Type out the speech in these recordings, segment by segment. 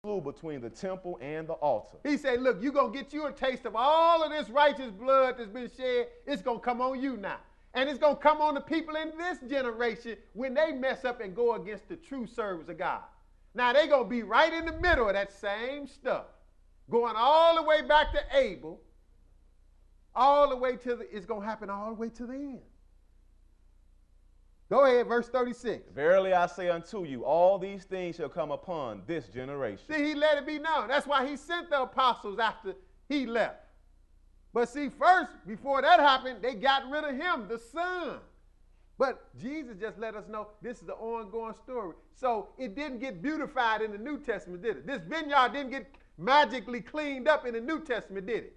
between the temple and the altar. He said, look, you're going to get you a taste of all of this righteous blood that's been shed. It's going to come on you now. And it's going to come on the people in this generation when they mess up and go against the true service of God. Now, they're going to be right in the middle of that same stuff, going all the way back to Abel, all the way to it's going to happen all the way to the end. Go ahead, verse 36. Verily I say unto you, all these things shall come upon this generation. See, he let it be known. That's why he sent the apostles after he left. But see, first, before that happened, they got rid of him, the Son. But Jesus just let us know this is the ongoing story. So it didn't get beautified in the New Testament, did it? This vineyard didn't get magically cleaned up in the New Testament, did it?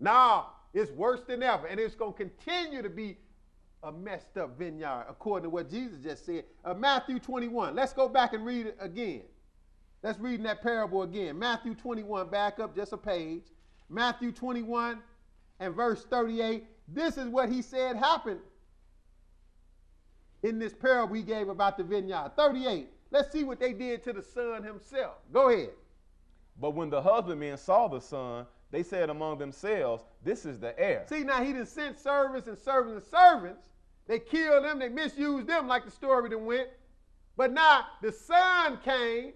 No, it's worse than ever. And it's going to continue to be a messed up vineyard, according to what Jesus just said. Matthew 21. Let's go back and read it again. Let's read that parable again. Matthew 21, back up just a page. Matthew 21 and verse 38. This is what he said happened in this parable he gave about the vineyard. 38. Let's see what they did to the son himself. Go ahead. But when the husbandmen saw the son, they said among themselves, this is the heir. See, now he done sent servants and servants and servants. They killed them. They misused them like the story that went. But now the son came.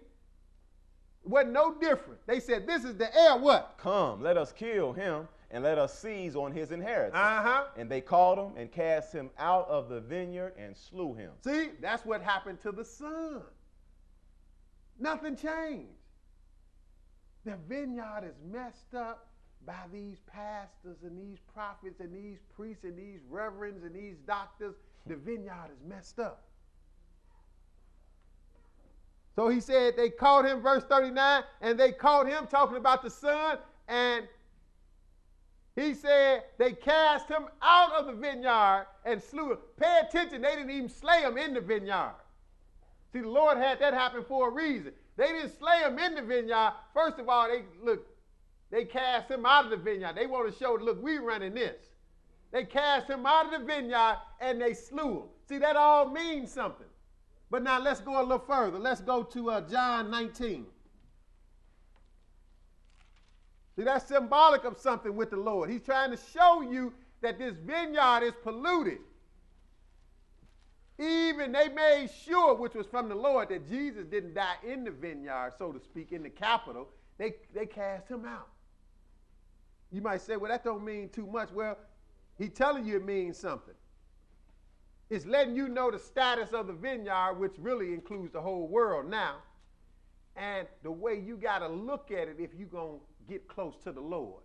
It wasn't no different. They said, this is the heir what? Come, let us kill him and let us seize on his inheritance. Uh-huh. And they caught him and cast him out of the vineyard and slew him. See, that's what happened to the son. Nothing changed. The vineyard is messed up by these pastors and these prophets and these priests and these reverends and these doctors. The vineyard is messed up. So he said they caught him, verse 39, and they caught him talking about the son, and he said they cast him out of the vineyard and slew him. Pay attention, they didn't even slay him in the vineyard. See, the Lord had that happen for a reason. They didn't slay him in the vineyard. First of all, they cast him out of the vineyard. They want to show, look, we running this. They cast him out of the vineyard and they slew him. See, that all means something. But now let's go a little further. Let's go to John 19. See, that's symbolic of something with the Lord. He's trying to show you that this vineyard is polluted. Even they made sure, which was from the Lord, that Jesus didn't die in the vineyard, so to speak, in the capital. They cast him out. You might say, well, that don't mean too much. Well, he's telling you it means something. It's letting you know the status of the vineyard, which really includes the whole world now, and the way you got to look at it if you're going to get close to the Lord.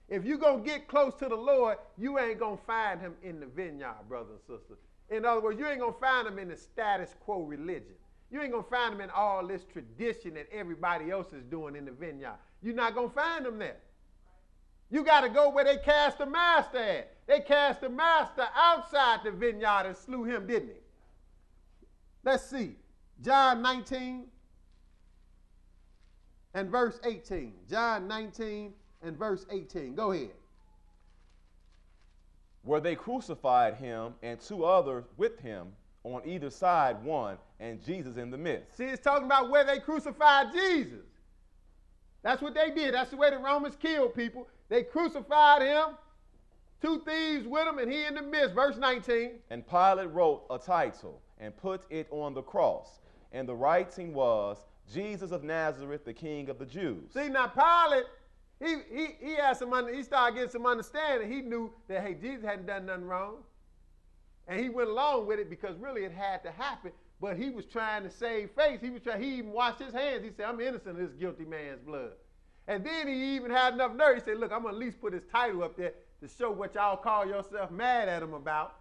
If you're going to get close to the Lord, you ain't going to find him in the vineyard, brothers and sisters. In other words, you ain't going to find him in the status quo religion. You ain't going to find him in all this tradition that everybody else is doing in the vineyard. You're not going to find him there. You got to go where they cast the master at. They cast the master outside the vineyard and slew him, didn't he? Let's see. John 19 and verse 18. John 19 and verse 18. Go ahead. Where they crucified him and two others with him, on either side one, and Jesus in the midst. See, it's talking about where they crucified Jesus. That's what they did. That's the way the Romans killed people. They crucified him, two thieves with him, and he in the midst. Verse 19. And Pilate wrote a title and put it on the cross. And the writing was, Jesus of Nazareth, the King of the Jews. See, now Pilate, he had he started getting some understanding. He knew that, hey, Jesus hadn't done nothing wrong. And he went along with it because really it had to happen. But he was trying to save face. He even washed his hands. He said, I'm innocent of this guilty man's blood. And then he even had enough nerve. He said, look, I'm going to at least put his title up there to show what y'all call yourself mad at him about.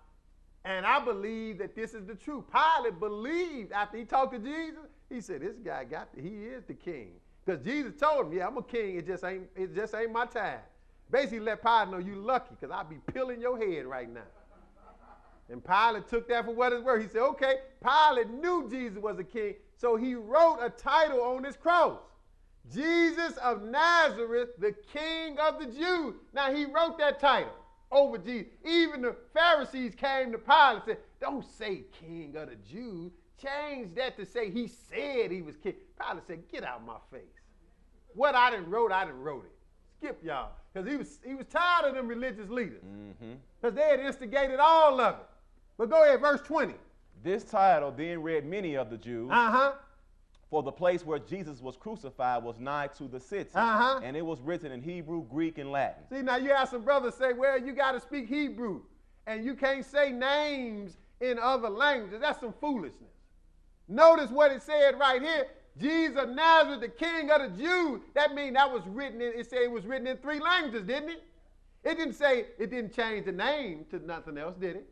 And I believe that this is the truth. Pilate believed after he talked to Jesus, he said, this guy he is the king. Because Jesus told him, yeah, I'm a king. It just ain't my time. Basically let Pilate know you lucky because I'll be peeling your head right now. And Pilate took that for what it's worth. He said, okay, Pilate knew Jesus was a king, so he wrote a title on his cross. Jesus of Nazareth, the King of the Jews. Now, he wrote that title over Jesus. Even the Pharisees came to Pilate and said, don't say King of the Jews. changed that to say he said he was king. Pilate said, get out of my face. What I done wrote it. Skip y'all. Because he was tired of them religious leaders. Because they had instigated all of it. But go ahead, verse 20. This title then read many of the Jews. For the place where Jesus was crucified was nigh to the city. And it was written in Hebrew, Greek, and Latin. See, now you have some brothers say, well, you got to speak Hebrew. And you can't say names in other languages. That's some foolishness. Notice what it said right here. Jesus of Nazareth, the King of the Jews. That means that was written in, it said it was written in 3 languages, didn't it? It didn't say, it didn't change the name to nothing else, did it?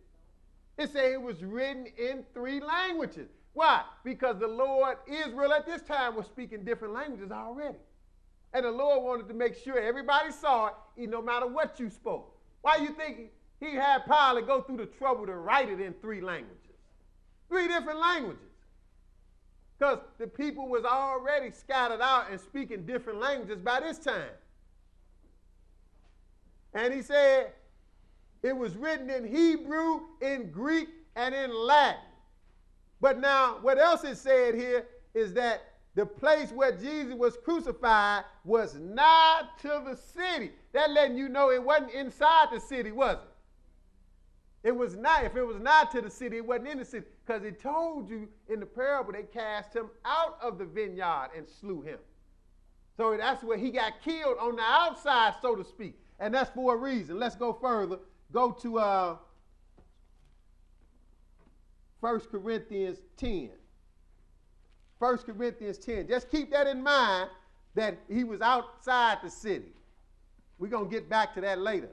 It said it was written in 3 languages. Why? Because the Lord Israel at this time was speaking different languages already. And the Lord wanted to make sure everybody saw it, no matter what you spoke. Why you think he had Pilate go through the trouble to write it in 3 languages? 3 different languages. Because the people was already scattered out and speaking different languages by this time. And he said it was written in Hebrew, in Greek, and in Latin. But now, what else is said here is that the place where Jesus was crucified was nigh to the city. That letting you know it wasn't inside the city, was it? It was not. If it was nigh to the city, it wasn't in the city. Because it told you in the parable they cast him out of the vineyard and slew him. So that's where he got killed on the outside, so to speak. And that's for a reason. Let's go further. Go to 1 Corinthians 10. 1 Corinthians 10. Just keep that in mind that he was outside the city. We're going to get back to that later.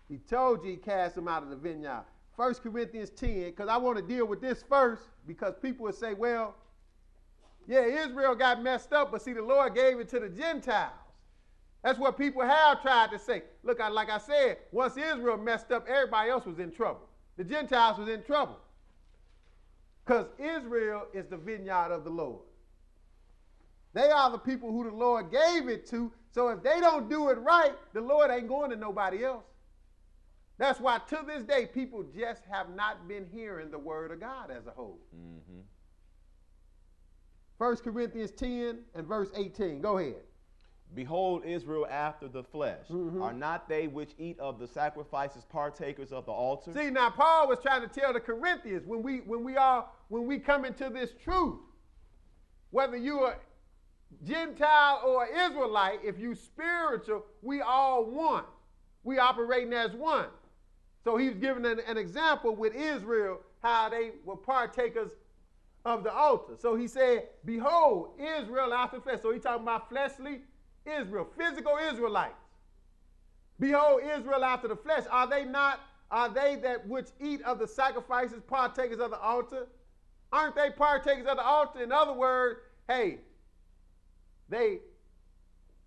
He told you he cast him out of the vineyard. 1 Corinthians 10, because I want to deal with this first, because people will say, well, yeah, Israel got messed up, but see, the Lord gave it to the Gentiles. That's what people have tried to say. Look, like I said, once Israel messed up, everybody else was in trouble. The Gentiles was in trouble. Because Israel is the vineyard of the Lord. They are the people who the Lord gave it to. So if they don't do it right, the Lord ain't going to nobody else. That's why to this day, people just have not been hearing the word of God as a whole. 1 Corinthians 10 and verse 18. Go ahead. Behold, Israel after the flesh. Are not they which eat of the sacrifices partakers of the altar? See, now Paul was trying to tell the Corinthians, when we come into this truth, whether you are Gentile or Israelite, if you spiritual, we all one. We operating as one. So he was giving an example with Israel, how they were partakers of the altar. So he said, behold, Israel after the flesh. So he's talking about fleshly Israel, physical Israelites. Behold, Israel after the flesh. Are they that which eat of the sacrifices partakers of the altar? Aren't they partakers of the altar? In other words, hey, they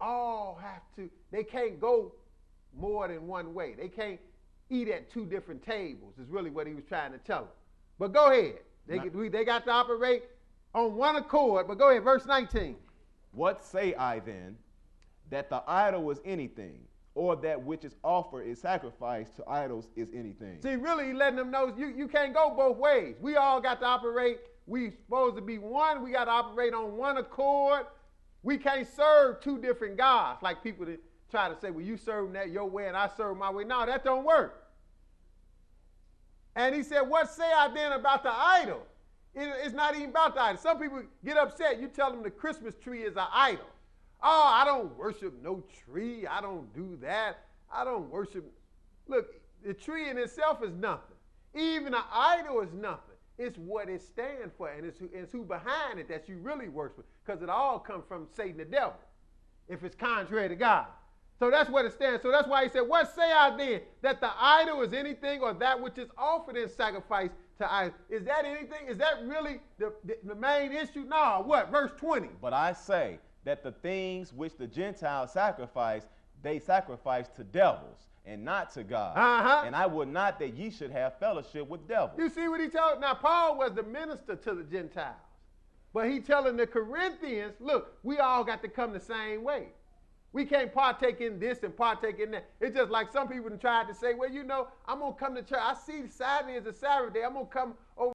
all have to, they can't go more than one way. They can't eat at 2 different tables, is really what he was trying to tell them. But go ahead. They got to operate on one accord. But go ahead, verse 19. What say I then? That the idol is anything, or that which is offered is sacrifice to idols is anything. See, really letting them know you can't go both ways. We all got to operate. We supposed to be one. We got to operate on one accord. We can't serve 2 different gods like people that try to say, well, you serve that your way and I serve my way. No, that don't work. And he said, what say I then about the idol? It's not even about the idol. Some people get upset. You tell them the Christmas tree is an idol. Oh, I don't worship no tree. I don't do that. I don't worship. Look, the tree in itself is nothing. Even an idol is nothing. It's what it stands for, and it's who behind it that you really worship, because it all comes from Satan the devil, if it's contrary to God. So that's what it stands. So that's why he said, what say I then? That the idol is anything, or that which is offered in sacrifice to idols. Is that anything? Is that really the main issue? No, what? Verse 20. But I say that the things which the Gentiles sacrifice, they sacrifice to devils, and not to God. And I would not that ye should have fellowship with devils. You see what he told? Now, Paul was the minister to the Gentiles. But he telling the Corinthians, look, we all got to come the same way. We can't partake in this and partake in that. It's just like some people tried to say, well, I'm going to come to church. I see Saturday is a Sabbath day. I'm going to come over